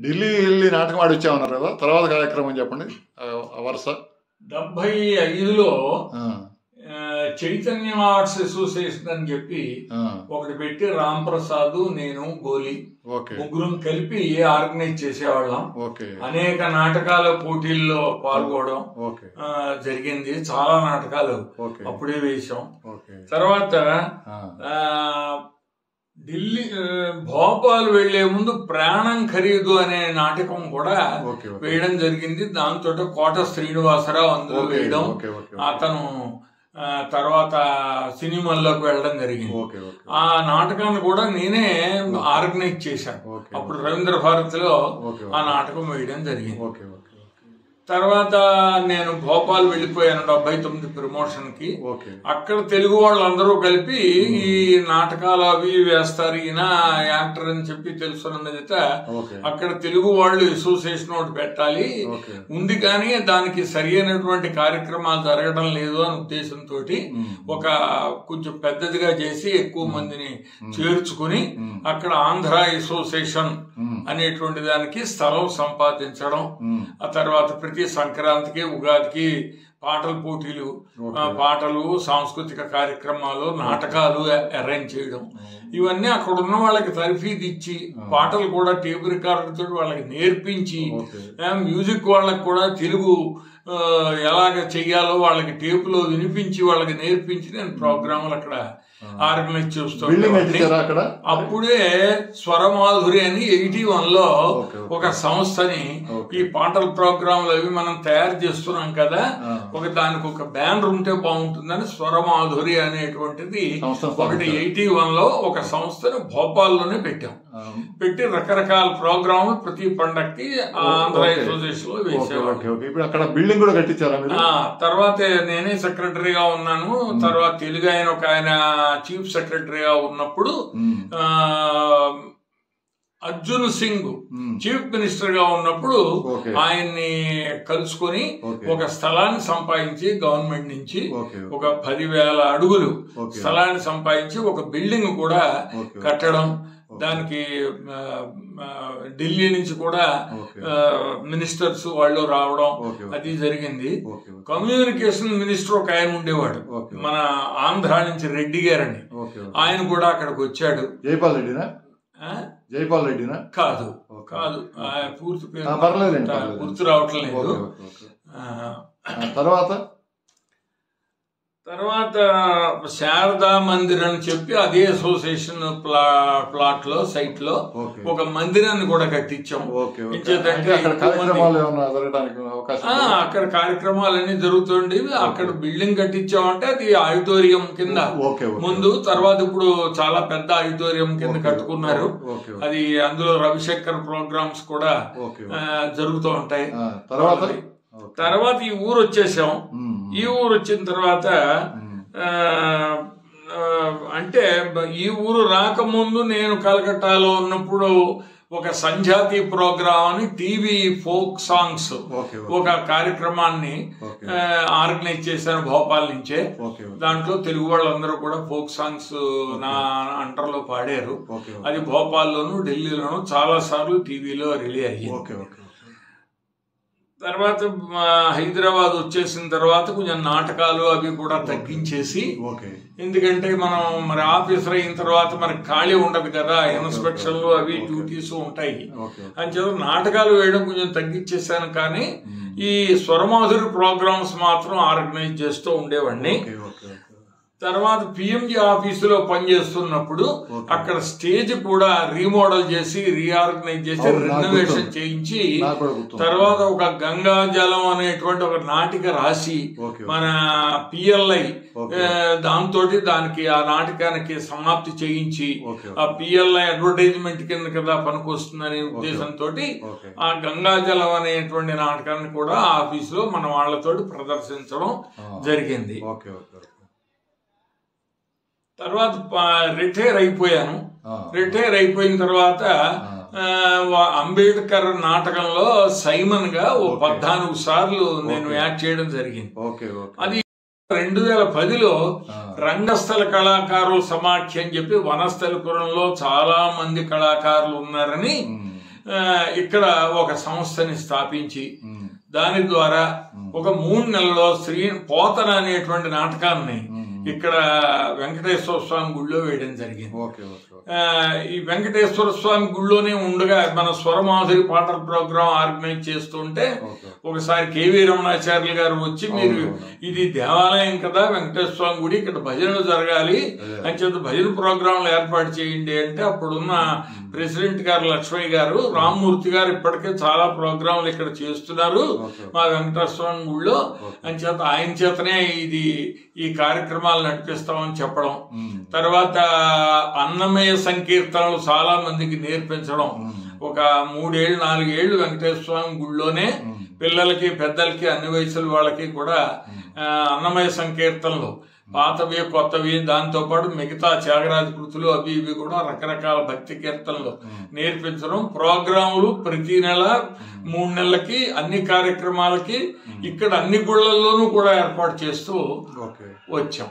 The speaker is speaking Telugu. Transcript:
ఢిల్లీ వెళ్ళి నాటకం ఆడిచ్చామన్నారు కదా, తర్వాత కార్యక్రమం చెప్పండి వరుస. 75లో చైతన్య ఆర్ట్స్ అసోసియేషన్ అని చెప్పి ఒకటి పెట్టి రాంప్రసాద్, నేను, గోలి ముగ్గురం కలిపి ఆర్గనైజ్ చేసేవాళ్ళం. అనేక నాటకాల పోటీల్లో పాల్గొనడం జరిగింది. చాలా నాటకాలు అప్పుడే వేశాం. తర్వాత ఢిల్లీ భోపాల్ వెళ్లే ముందు ప్రాణం ఖరీదు అనే నాటకం కూడా వేయడం జరిగింది. దాంతో కోట శ్రీనివాసరావు అందులో వేయడం, అతను తర్వాత సినిమాల్లోకి వెళ్ళడం జరిగింది. ఆ నాటకాన్ని కూడా నేనే ఆర్గనైజ్ చేశాను. అప్పుడు రవీంద్ర భారతిలో ఆ నాటకం వేయడం జరిగింది. తర్వాత నేను భోపాల్ వెళ్ళిపోయాను 79 ప్రమోషన్ కి. అక్కడ తెలుగు వాళ్ళందరూ కలిపి ఈ నాటకాలు అవి వేస్తారు, ఈయన యాక్టర్ అని చెప్పి తెలుసున్న మీదట అక్కడ తెలుగు వాళ్ళు అసోసియేషన్ ఒకటి పెట్టాలి ఉంది, కానీ దానికి సరి అయినటువంటి కార్యక్రమాలు జరగడం లేదు అని ఉద్దేశంతో ఒక కొంచెం పెద్దదిగా చేసి ఎక్కువ మందిని చేర్చుకుని అక్కడ ఆంధ్ర అసోసియేషన్ అనేటువంటి దానికి స్థలం సంపాదించడం, ఆ తర్వాత ప్రతి సంక్రాంతికి ఉగాదికి పాటల పోటీలు, పాటలు, సాంస్కృతిక కార్యక్రమాలు, నాటకాలు అరేంజ్ చేయడం, ఇవన్నీ అక్కడ ఉన్న వాళ్ళకి తర్ఫీదు ఇచ్చి పాటలు కూడా టేప్ రికార్డుతో వాళ్ళకి నేర్పించి, మ్యూజిక్ వాళ్ళకి కూడా తెలుగు ఎలాగ చెయ్యాలో వాళ్ళకి టేపులో వినిపించి వాళ్ళకి నేర్పించి నేను ప్రోగ్రాములు అక్కడ ఆర్గనైజ్ చేస్తాను. అప్పుడే స్వరమాధురి అని 81లో ఒక సంస్థని, ఈ పాటల ప్రోగ్రాంలు అవి మనం తయారు చేస్తున్నాం కదా, దానికి ఒక బ్యానర్ ఉంటే బాగుంటుందని స్వరమాధురి అనేటువంటిది ఒకటి 81లో ఒక సంస్థను భోపాల్లోనే పెట్టాం. పెట్టి రకరకాల ప్రోగ్రాములు ప్రతి పండక్కి ఆంధ్ర అసోసియేషన్ లో వేసేవాడు. తర్వాత నేనే సెక్రటరీగా ఉన్నాను. తర్వాత తెలుగు ఆయన చీఫ్ సెక్రటరీగా ఉన్నప్పుడు అర్జున్ సింగ్ చీఫ్ మినిస్టర్ గా ఉన్నప్పుడు ఆయన్ని కలుసుకొని ఒక స్థలాన్ని సంపాదించి గవర్నమెంట్ నుంచి ఒక 10,000 అడుగులు స్థలాన్ని సంపాదించి ఒక బిల్డింగ్ కూడా కట్టడం, దానికి ఢిల్లీ నుంచి కూడా మినిస్టర్స్ వాళ్ళు రావడం అది జరిగింది. కమ్యూనికేషన్ మినిస్టర్ ఒక ఆయన ఉండేవాడు మన ఆంధ్ర నుంచి, రెడ్డి గారని, ఆయన కూడా అక్కడికి వచ్చాడు. జైపాల్ రెడ్డినా? కాదు, పూర్తి పేరు గుర్తు రావట్లేదు. తర్వాత శారదా మందిర్ అని చెప్పి అదే అసోసియేషన్ ప్లాట్ లో సైట్ లో ఒక మందిరాన్ని కూడా కట్టించాం. అక్కడ కార్యక్రమాలన్నీ జరుగుతుండేవి. అక్కడ బిల్డింగ్ కట్టించామంటే అది ఆడిటోరియం కింద ముందు, తర్వాత ఇప్పుడు చాలా పెద్ద ఆడిటోరియం కింద కట్టుకున్నారు. అది అందులో రవిశంకర్ ప్రోగ్రామ్స్ కూడా జరుగుతూ ఉంటాయి. తర్వాత ఈ ఊరు వచ్చేసాం. ఈ ఊరు వచ్చిన తర్వాత అంటే ఈ ఊరు రాకముందు నేను కలకట్టాలో ఉన్నప్పుడు ఒక సంజాతి ప్రోగ్రామ్ అని టీవీ ఫోక్ సాంగ్స్ ఒక కార్యక్రమాన్ని ఆర్గనైజ్ చేశాను భోపాల్ నుంచే. దాంట్లో తెలుగు వాళ్ళందరూ కూడా ఫోక్ సాంగ్స్ నా అంటర్లో పాడారు. అది భోపాల్లోను ఢిల్లీలోను చాలా సార్లు టీవీలో రిలే అయ్యింది. తర్వాత హైదరాబాద్ వచ్చేసిన తర్వాత కొంచెం నాటకాలు అవి కూడా తగ్గించేసి, ఎందుకంటే మనం మరి ఆఫీసర్ అయిన తర్వాత మనకి ఖాళీ ఉండదు కదా, ఇన్స్పెక్షన్లు అవి డ్యూటీస్ ఉంటాయి అని చెప్పి నాటకాలు వేయడం కొంచెం తగ్గించేసాను. కానీ ఈ స్వరమాధురి ప్రోగ్రామ్స్ మాత్రం ఆర్గనైజ్ చేస్తూ ఉండేవాడిని. తర్వాత పిఎంజి ఆఫీసులో పనిచేస్తున్నప్పుడు అక్కడ స్టేజ్ కూడా రీమోడల్ చేసి రీఆర్గనైజ్ చేసి రెనోవేషన్ చేయించి, తర్వాత ఒక గంగా జలం అనేటువంటి ఒక నాటిక రాసి మన పిఎల్ఐ దాంతో దానికి ఆ నాటకానికి సమాప్తి చేయించి, ఆ పిఎల్ఐ అడ్వర్టైజ్మెంట్ కింద కదా పనికొస్తుందనే ఉద్దేశంతో ఆ గంగాజలం అనేటువంటి నాటకాన్ని కూడా ఆఫీసులో మన వాళ్ళతో ప్రదర్శించడం జరిగింది. తర్వాత రిటైర్ అయిపోయాను. రిటైర్ అయిపోయిన తర్వాత అంబేద్కర్ నాటకంలో సైమన్ గా 14 సార్లు నేను యాక్ట్ చేయడం జరిగింది. అది 2010లో రంగస్థల కళాకారుల సమాఖ్య అని చెప్పి వనస్థలిపురంలో చాలా మంది కళాకారులు ఉన్నారని ఇక్కడ ఒక సంస్థని స్థాపించి దాని ద్వారా ఒక 3 నెలల్లో పోతన అనేటువంటి నాటకాన్ని ఇక్కడ వెంకటేశ్వర స్వామి గుడిలో వేయడం జరిగింది. ఈ వెంకటేశ్వర స్వామి గుడిలోనే ఉండగా మన స్వరమాధురి పాటల ప్రోగ్రాం ఆర్గనైజ్ చేస్తుంటే ఒకసారి కేవీ రమణాచార్యులు గారు వచ్చి, మీరు ఇది దేవాలయం కదా వెంకటేశ్వర స్వామి గుడి, ఇక్కడ భజనలు జరగాలి అని చెప్పి భజన ప్రోగ్రాంలు ఏర్పాటు చేయండి అంటే, అప్పుడున్న ప్రెసిడెంట్ గారు లక్ష్మయ్య గారు, రామ్మూర్తి గారు ఇప్పటికే చాలా ప్రోగ్రాంలు ఇక్కడ చేస్తున్నారు మా వెంకటేశ్వర స్వామి గుడిలో అని చేత ఆయన చేతనే ఈ కార్యక్రమాలు నడిపిస్తామని చెప్పడం, తర్వాత అన్నమయ్య సంకీర్తనలు చాలా మందికి నేర్పించడం, ఒక 3-4 ఏళ్లు వెంకటేశ్వర స్వామి గుడిలోనే పిల్లలకి పెద్దలకి అన్ని వయసుల వాళ్ళకి కూడా అన్నమయ్య సంకీర్తనలు పాతవి కొత్తవి, దాంతో పాటు మిగతా త్యాగరాజ కృతులు అవి ఇవి కూడా రకరకాల భక్తి కీర్తనలు నేర్పించడం, ప్రోగ్రాములు ప్రతి నెల 3 నెలలకి అన్ని కార్యక్రమాలకి ఇక్కడ అన్ని గుళ్ళల్లోనూ కూడా ఏర్పాటు చేస్తూ వచ్చాం.